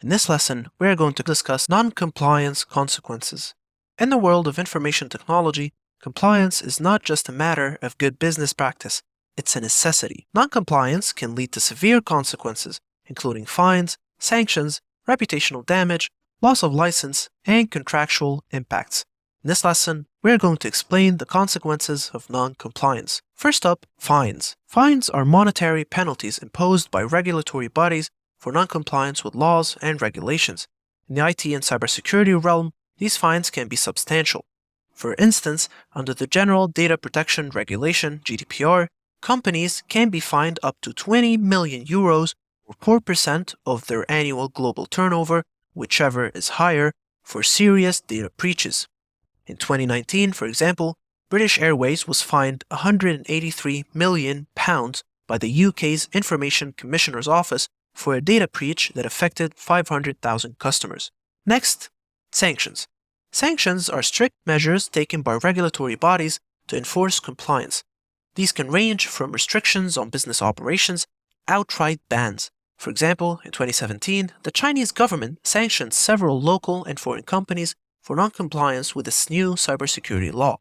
In this lesson, we are going to discuss non-compliance consequences. In the world of information technology, compliance is not just a matter of good business practice, it's a necessity. Non-compliance can lead to severe consequences, including fines, sanctions, reputational damage, loss of license, and contractual impacts. In this lesson, we are going to explain the consequences of non-compliance. First up, fines. Fines are monetary penalties imposed by regulatory bodies for non-compliance with laws and regulations. In the IT and cybersecurity realm, these fines can be substantial. For instance, under the General Data Protection Regulation (GDPR), companies can be fined up to 20 million euros or 4% of their annual global turnover, whichever is higher, for serious data breaches. In 2019, for example, British Airways was fined £183 million by the UK's Information Commissioner's Office for a data breach that affected 500,000 customers. Next, sanctions. Sanctions are strict measures taken by regulatory bodies to enforce compliance. These can range from restrictions on business operations to outright bans. For example, in 2017, the Chinese government sanctioned several local and foreign companies for non-compliance with its new cybersecurity law.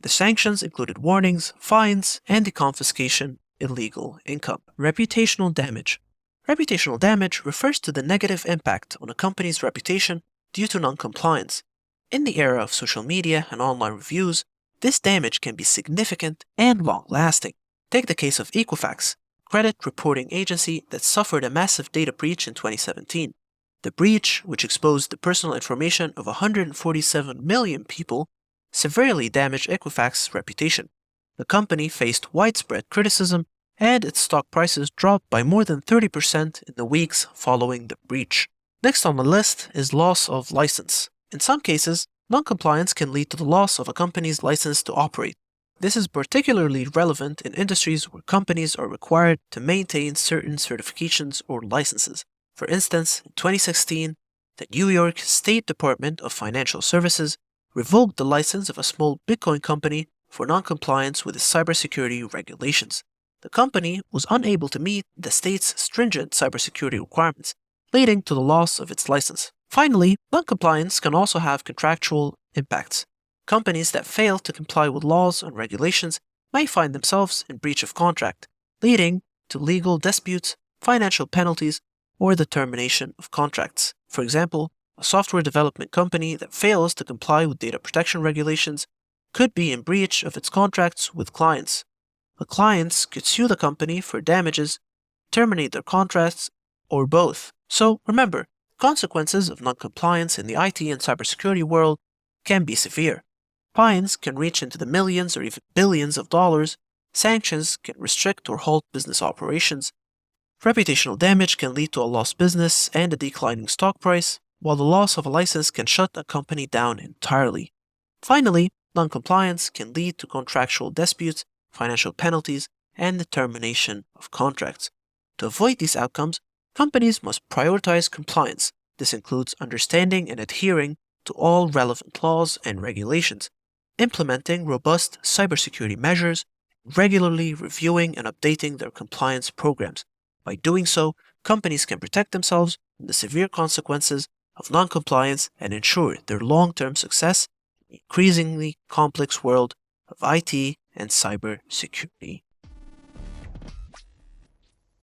The sanctions included warnings, fines, and the confiscation of illegal income. Reputational damage. Reputational damage refers to the negative impact on a company's reputation due to non-compliance. In the era of social media and online reviews, this damage can be significant and long-lasting. Take the case of Equifax, a credit reporting agency that suffered a massive data breach in 2017. The breach, which exposed the personal information of 147 million people, severely damaged Equifax's reputation. The company faced widespread criticism, and its stock prices dropped by more than 30% in the weeks following the breach. Next on the list is loss of license. In some cases, non-compliance can lead to the loss of a company's license to operate. This is particularly relevant in industries where companies are required to maintain certain certifications or licenses. For instance, in 2016, the New York State Department of Financial Services revoked the license of a small Bitcoin company for non-compliance with its cybersecurity regulations. The company was unable to meet the state's stringent cybersecurity requirements, leading to the loss of its license. Finally, non-compliance can also have contractual impacts. Companies that fail to comply with laws and regulations may find themselves in breach of contract, leading to legal disputes, financial penalties, or the termination of contracts. For example, a software development company that fails to comply with data protection regulations could be in breach of its contracts with clients. The clients could sue the company for damages, terminate their contracts, or both. So remember, consequences of non-compliance in the IT and cybersecurity world can be severe. Fines can reach into the millions or even billions of dollars. Sanctions can restrict or halt business operations. Reputational damage can lead to a lost business and a declining stock price, while the loss of a license can shut a company down entirely. Finally, non-compliance can lead to contractual disputes, financial penalties, and the termination of contracts. To avoid these outcomes, companies must prioritize compliance. This includes understanding and adhering to all relevant laws and regulations, implementing robust cybersecurity measures, and regularly reviewing and updating their compliance programs. By doing so, companies can protect themselves from the severe consequences of non-compliance and ensure their long-term success in the increasingly complex world of IT and cybersecurity.